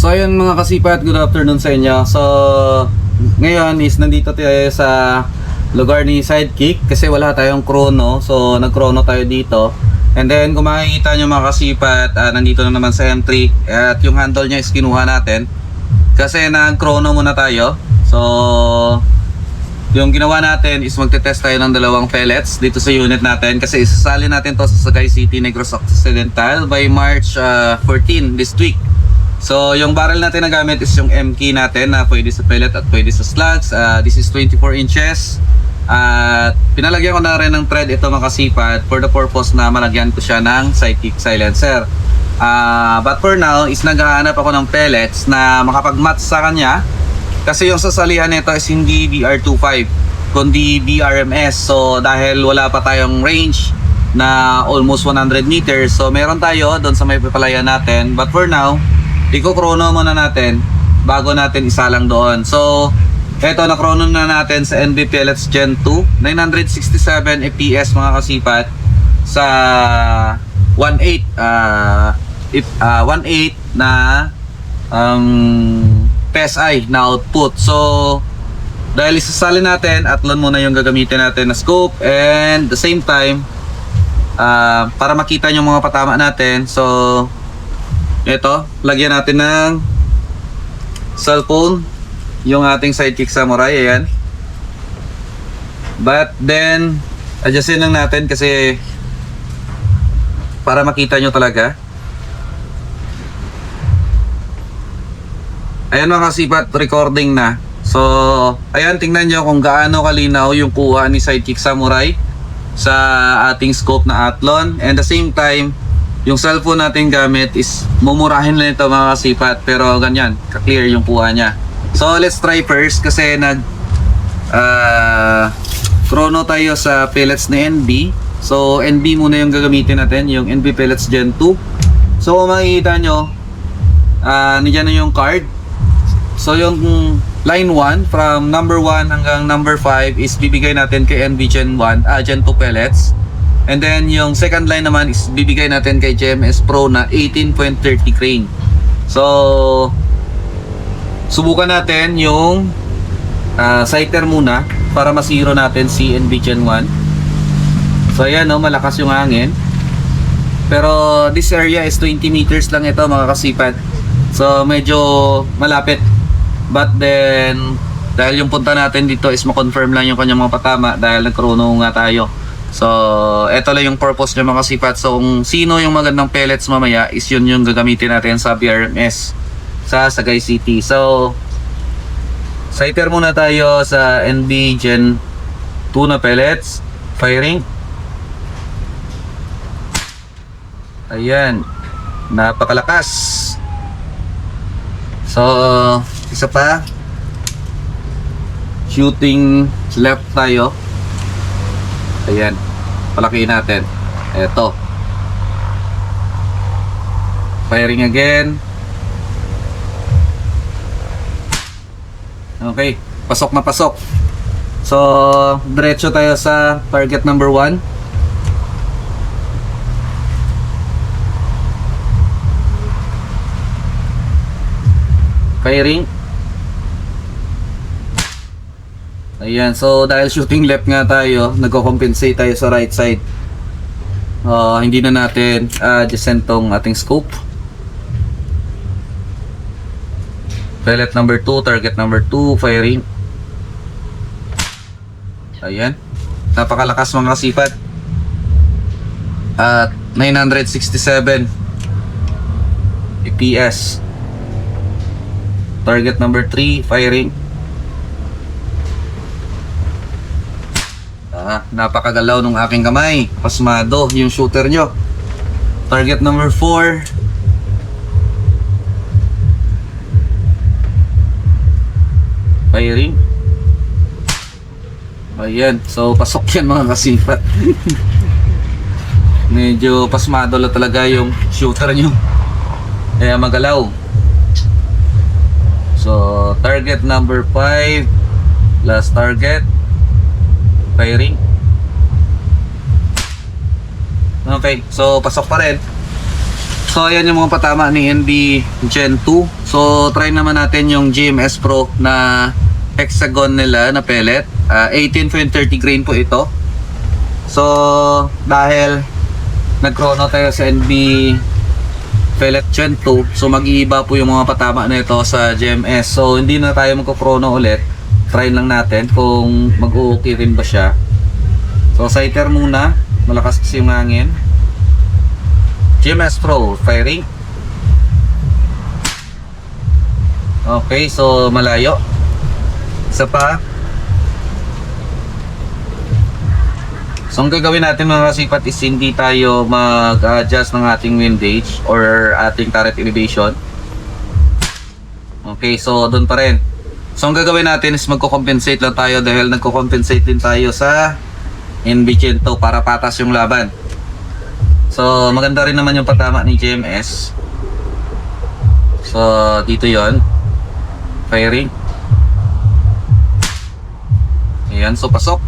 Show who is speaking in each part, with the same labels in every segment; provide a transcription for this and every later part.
Speaker 1: So ayun mga kasipat, good afternoon sa inyo. So ngayon is nandito tayo sa lugar ni Sidekick kasi wala tayong chrono. So nag-chrono tayo dito. And then kung makikita nyo mga kasipat, nandito na naman sa M3 at yung handle nya is kinuha natin kasi nag-chrono muna tayo. So yung ginawa natin is magte-test tayo ng dalawang pellets dito sa unit natin kasi isasali natin to sa Sagay City, Negros Occidental by March 14 this week. So yung barrel natin na gamit is yung MK natin na pwede sa pellet at pwede sa slugs. This is 24 inches at pinalagyan ko na rin ng thread ito mga kasipat for the purpose na malagyan ko siya ng Sidekick silencer. But for now is naghahanap ako ng pellets na makapag-match sa kanya kasi yung sasalihan nito is hindi BR25 kundi BRMS. So dahil wala pa tayong range na almost 100 meters, so meron tayo doon sa may pipalayan natin. But for now, iko-chrono muna natin bago natin isalang doon. So eto, na-chrono na natin sa NB Pellets Gen 2 967 FPS mga kasipat sa 1.8 1.8 na PSI na output. So dahil isasali natin, Athlon muna yung gagamitin natin na scope, and the same time para makita yung mga patama natin. So ito, lagyan natin ng cellphone yung ating Sidekick Samurai, ayan. But then adjustin lang natin kasi para makita nyo talaga. Ayan mga kasipat, recording na. So ayan, tingnan nyo kung gaano kalinaw yung kuha ni Sidekick Samurai sa ating scope na Athlon. And the same time, yung cellphone natin gamit is mumurahin lang ito mga kasipat, pero ganyan, ka-clear yung kuha niya. So let's try first kasi chrono tayo sa pellets ni NB. So NB muna yung gagamitin natin, yung NB Pellets Gen 2. So kung makikita nyo, nandiyan na yung card. So yung line 1 from number 1 hanggang number 5 is bibigay natin kay NB Gen 1, Gen 2 pellets. And then yung second line naman is bibigay natin kay GMS Pro na 18.30 crane. So subukan natin yung sighter muna para masiro natin si NB Gen 1. So ayan, no, malakas yung hangin. Pero this area is 20 meters lang ito mga kasipat. So medyo malapit. But then dahil yung punta natin dito is ma-confirm lang yung kanyang mga patama dahil nag-chrono nga tayo. So eto lang yung purpose niya mga kasipat. So kung sino yung magandang pellets mamaya is yun yung gagamitin natin sa BRMS sa Sagay City. So sighter muna tayo sa NB Gen 2 na pellets. Firing. Ayan, napakalakas. So isa pa, shooting left tayo. Ayan, palakihin natin. Eto, firing again. Okay, pasok na pasok. So diretso tayo sa target number 1. Firing. Ayan, so dahil shooting left nga tayo, nagko-compensate tayo sa right side. Hindi na natin adjacent tong ating scope. Pellet number 2, target number 2, firing. Ayan, napakalakas mga kasipat. At 967 FPS. Target number 3, firing. Napakagalaw ng aking kamay. Pasmado yung shooter nyo. Target number 4. Firing. Ayan, so pasok yan mga kasipat. Medyo pasmado lang talaga yung shooter nyo, kaya magalaw. So target number 5, last target, firing. Okay, so pasok pa rin. So ayan yung mga patama ni NB Gen 2. So try naman natin yung GMS Pro na hexagon nila na pellet. 18.30 grain po ito. So dahil nag-chrono tayo sa NB pellet Gen 2, so mag-iiba po yung mga patama na ito sa GMS. So hindi na tayo magko-chrono ulit. Try lang natin kung mag-okay rin ba siya. So sighter muna, malakas kasi yung hangin. GMS Pro, firing. Okay, so malayo. Isa pa. So ang gagawin natin mga kasipat is hindi tayo mag-adjust ng ating windage or ating turret elevation. Okay, so doon pa rin. So ang gagawin natin is magko-compensate lang tayo dahil nagko-compensate din tayo sa NB Gen 2 para patas yung laban. So maganda rin naman yung patama ni GMS. So dito yon, firing. Ayan, so pasok.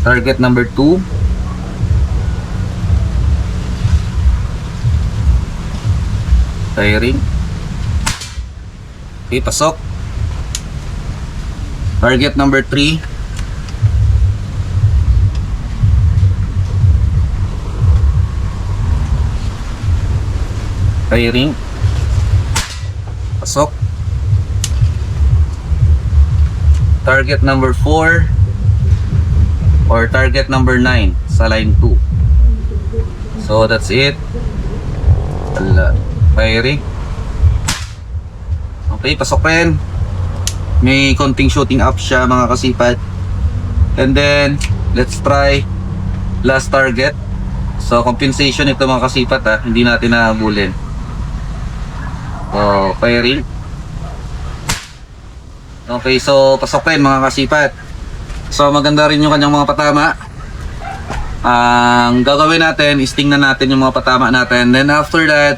Speaker 1: Target number 2. Firing. Okay, pasok. Target number 3. Firing. Pasok. Target number 4 or target number 9 sa line 2. So that's it. Firing. Okay, pasok rin. May konting shooting up siya mga kasipat. And then let's try last target. So compensation ito mga kasipat ha, hindi natin nahabulin. So firing. Okay, so pasok rin mga kasipat. So maganda rin yung kanyang mga patama. Ang gagawin natin is tingnan natin yung mga patama natin. Then after that,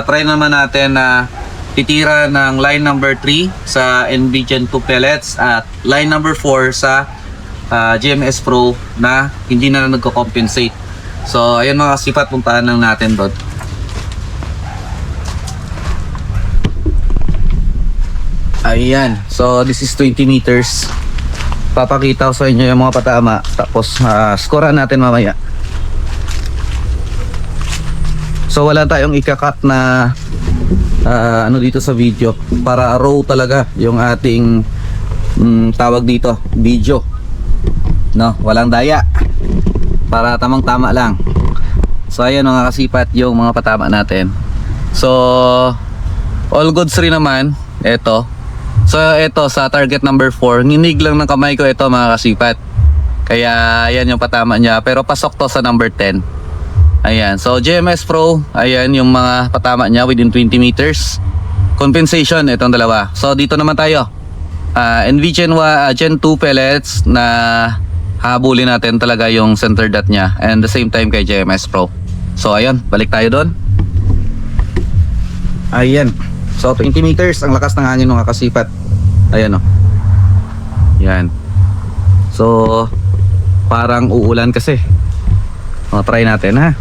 Speaker 1: try naman natin na titira ng line number 3 sa NB Gen 2 pellets at line number 4 sa GMS Pro na hindi na nagko-compensate. So ayun mga kasipat, puntahan lang natin doon. Ayan, so this is 20 meters. Papakita ko sa inyo yung mga patama, tapos scorean natin mamaya. So wala tayong ika-cut na ano dito sa video, para raw talaga yung ating tawag dito, video. No, walang daya. Para tamang-tama lang. So ayan mga kasipat yung mga patama natin. So all goods rin naman. Ito. So ito sa target number 4, ninig lang ng kamay ko ito mga kasipat. Kaya ayan yung patama niya, pero pasok to sa number 10. Ayan, so GMS Pro, ayan yung mga patama niya within 20 meters. Compensation itong dalawa. So dito naman tayo. NV Gen 2 pellets na habulin natin talaga yung center dot niya, and the same time kay GMS Pro. So ayun, balik tayo doon. Ayan. So 20 meters, ang lakas ng hangin mga kasipat. Ayan o. Yan. So parang uulan kasi. O, try natin ha.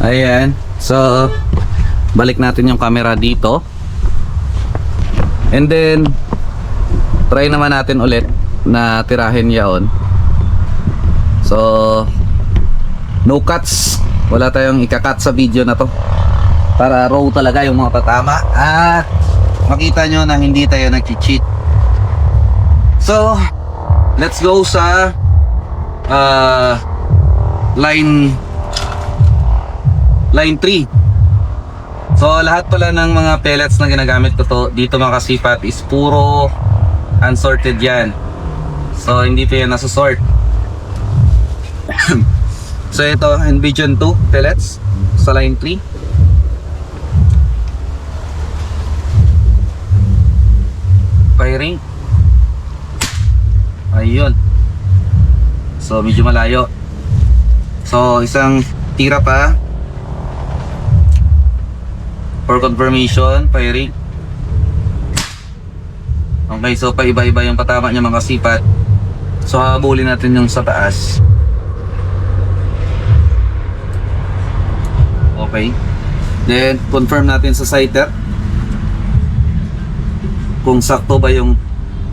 Speaker 1: Ayan. So balik natin yung camera dito. And then try naman natin ulit na tirahin yaon. So no cuts, wala tayong ika-cut sa video na to, para raw talaga yung mga patama at makita nyo na hindi tayo nag-cheat. So let's go sa line 3. So lahat pala ng mga pellets na ginagamit ko to dito mga kasipat is puro unsorted yan. So hindi pa yan nasusort. So ito NB Gen 2 pellets sa line 3. Firing. Ayun. So medyo malayo. So isang tira pa. For confirmation, firing. Okay, so paiba-iba yung patama niya mga kasipat. So habulin natin yung sa taas. Okay. Then confirm natin sa sighter kung sakto ba yung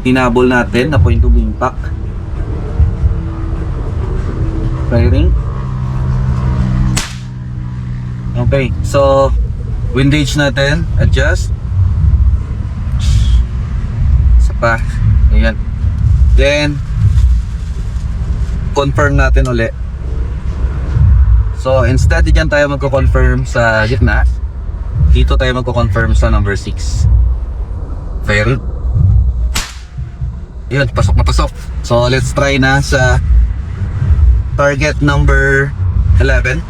Speaker 1: hinabol natin na point of impact. Firing. Okay, so windage natin, adjust. Isa pa. Ayan. Then confirm natin ulit. So instead dyan tayo magko-confirm sa gitna, dito tayo magko-confirm sa number 6. Firing. Yun, pasok na pasok. So let's try na sa target number 11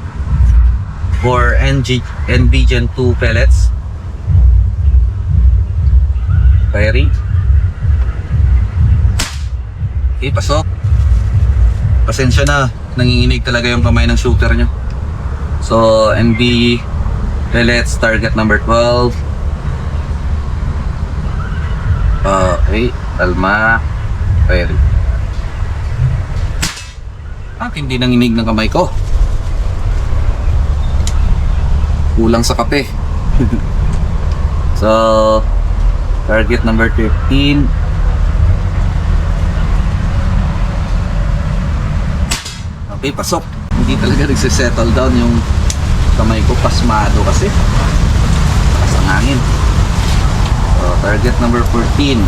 Speaker 1: for NB Gen 2 pellets. Firing. Okay, pasok. Pasensya na, nanginginig talaga yung kamay ng shooter nyo. So NB pellets target number 12. Okay, kalma. Firing. Hindi nanginig ng kamay ko. Kulang sa kape. So target number 15. Okay, pasok. Hindi talaga nagsisettle down yung kamay ko, pasmado kasi lakas ang hangin. So target number 14.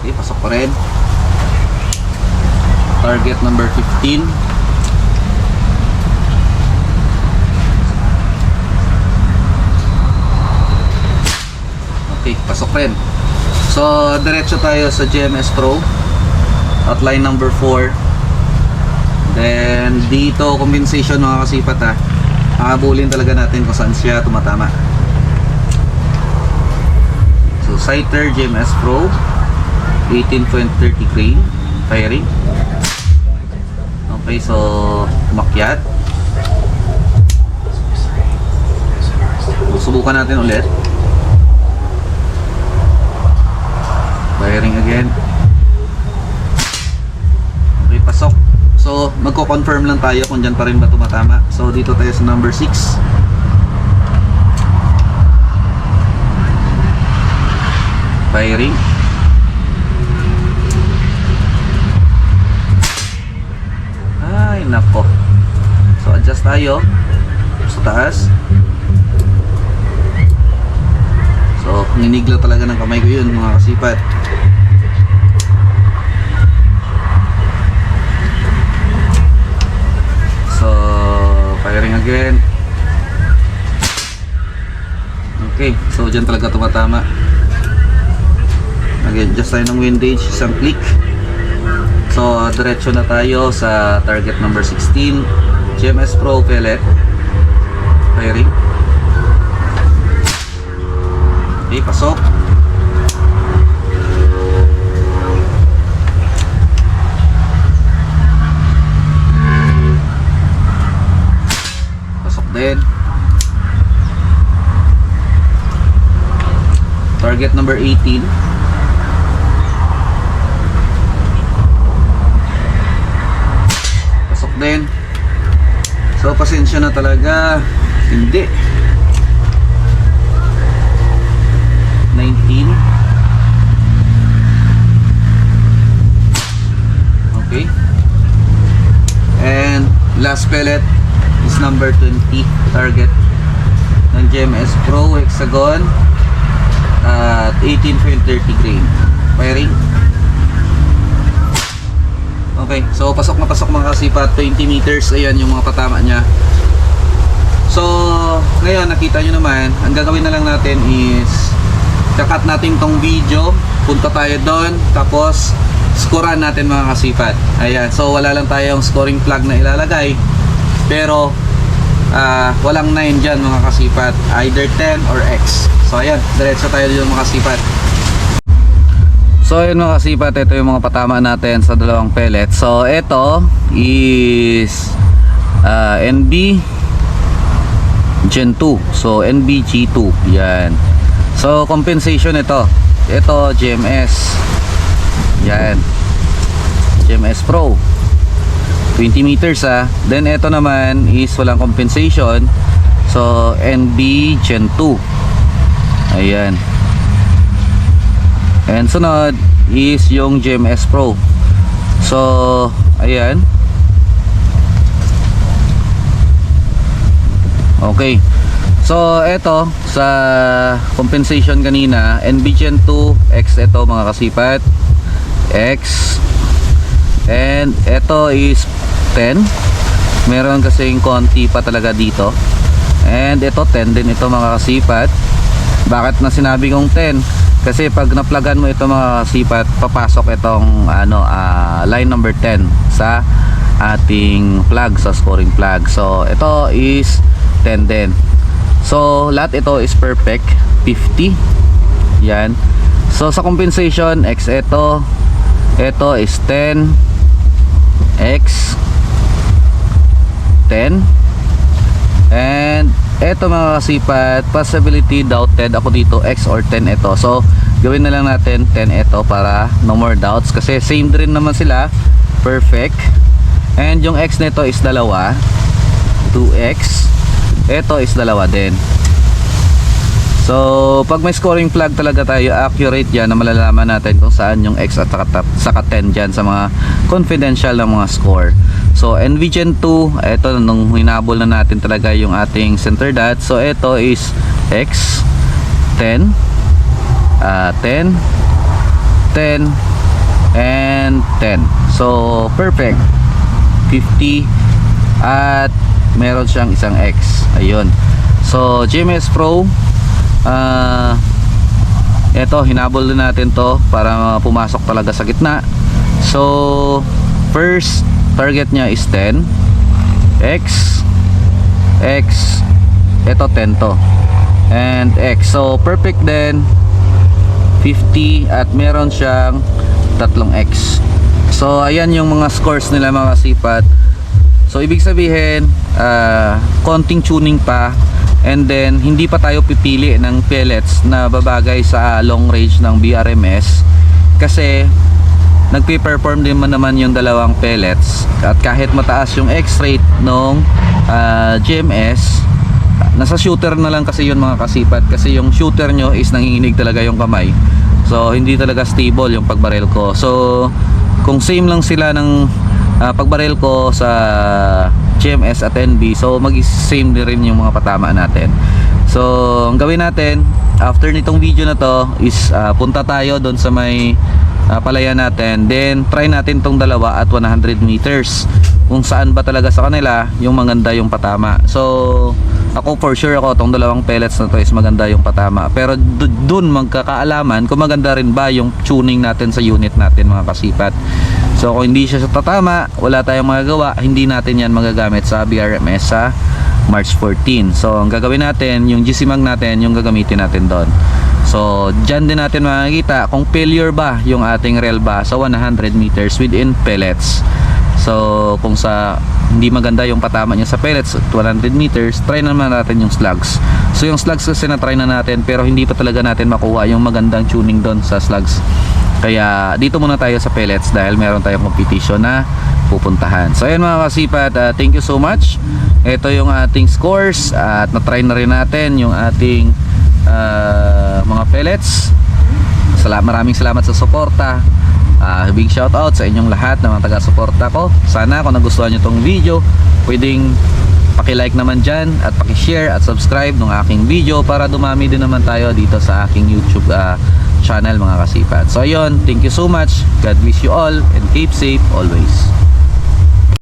Speaker 1: Okay, pasok pa rin. Target number 15. Okay, pasok rin. So diretso tayo sa GMS Pro, outline number 4. Then dito compensation mga kasipat ha, habulin talaga natin kung saan siya tumatama. So sighter GMS Pro 18.30 grain, firing. Okay, so umakyat. Subukan natin ulit. Firing again. Okay, pasok. So magko-confirm lang tayo kung dyan pa rin ba tumatama. So dito tayo sa number 6. Firing. Ay nako. So adjust tayo sa taas. So ninigla talaga ng kamay ko yun mga kasipat. So firing again. Okay, so dyan talaga tumatama. Again, just tayo ng windage, isang click. So diretso na tayo sa target number 16, GMS Pro pellet. Firing. Okay, pasok. Pasok din. Target number 18. Pasok din. So pasensya na talaga. Hindi. 19. Okay. And last pellet is number 20, target ng GMS Pro hexagon at 18.30 grain. Firing. Okay, so pasok na pasok mga kasipat, 20 meters, ayan yung mga patama niya. So ngayon nakita nyo naman, ang gagawin na lang natin is kakat natin tong video, punta tayo doon, tapos scorean natin mga kasipat. Ayan, so wala lang tayong scoring flag na ilalagay, pero walang 9 dyan mga kasipat, either 10 or X. So ayan, diretso tayo dyan mga kasipat. So ayun mga kasipat, ito yung mga patama natin sa dalawang pellet. So ito is NB Gen 2. So NBG2. Yan. So compensation ito. Ito GMS. Yan. GMS Pro. 20 meters Then ito naman is walang compensation. So NB Gen 2. Ayan. And sunod is yung GMS Pro. So ayan. Okay. So ito sa compensation kanina, NB Gen 2 X ito mga kasipat. X. And ito is 10. Meron kasing konti pa talaga dito. And ito 10 din ito mga kasipat. Bakit na sinabi kong 10? Kasi pag naplagan mo ito mga kasipat, papasok itong line number 10 sa ating plug, sa scoring plug. So ito is 10 din. So lahat ito is perfect 50. Yan. So sa compensation X ito is 10 X 10. And eto mga kasipat, possibility doubted ako dito, X or 10 ito. So gawin na lang natin 10 ito para no more doubts, kasi same din naman sila, perfect. And yung X nito is dalawa, 2X. Ito is dalawa din. So pag may scoring plug talaga tayo, accurate yan na malalaman natin kung saan yung X at saka 10 dyan sa mga confidential na mga score. So NV Gen 2, ito nung hinabol na natin talaga yung ating center dot. So ito is X 10 10 10 and 10. So perfect 50 at meron siyang isang X. Ayun. So GMS Pro, ito hinabol din natin to para pumasok talaga sa gitna. So first target niya is 10 X X, ito 10 to, and X. So perfect din 50 at meron siyang tatlong X. So ayan yung mga scores nila mga kasipat. So ibig sabihin konting tuning pa, and then hindi pa tayo pipili ng pellets na babagay sa long range ng BRMS, kasi nagpe-perform din naman yung dalawang pellets. At kahit mataas yung X-rate nung GMS, nasa shooter na lang kasi yun mga kasipat, kasi yung shooter nyo is nanginginig talaga yung kamay. So hindi talaga stable yung pagbarel ko. So kung same lang sila ng pagbarel ko sa GMS at NB, so mag-same din rin yung mga patama natin. So ang gawin natin after nitong video na to is punta tayo doon sa may palayan natin, then try natin tong dalawa at 100 meters kung saan ba talaga sa kanila yung maganda yung patama. So ako for sure ako tong dalawang pellets na to is maganda yung patama, pero dun magkakaalaman kung maganda rin ba yung tuning natin sa unit natin mga kasipat. So kung hindi siya sa tatama, wala tayong magagawa, hindi natin yan magagamit sa BRMS sa March 14. So ang gagawin natin, yung GC mag natin, yung gagamitin natin doon. So dyan din natin makikita kung failure ba yung ating rel ba sa 100 meters within pellets. So kung sa hindi maganda yung patama niya sa pellets at 100 meters, try naman natin yung slugs. So yung slugs kasi na try na natin, pero hindi pa talaga natin makuha yung magandang tuning doon sa slugs. Kaya dito muna tayo sa pellets dahil meron tayong competition na pupuntahan. So ayan mga kasipat, thank you so much. Ito yung ating scores at na-try na rin natin yung ating mga pellets. Maraming salamat sa suporta. Big shout out sa inyong lahat na mga taga-suporta ko. Sana kung nagustuhan nyo tong video, pwedeng paki-like naman dyan at paki-share at subscribe ng aking video para dumami din naman tayo dito sa aking YouTube channel mga kasipat. So ayun, thank you so much. God bless you all and keep safe always.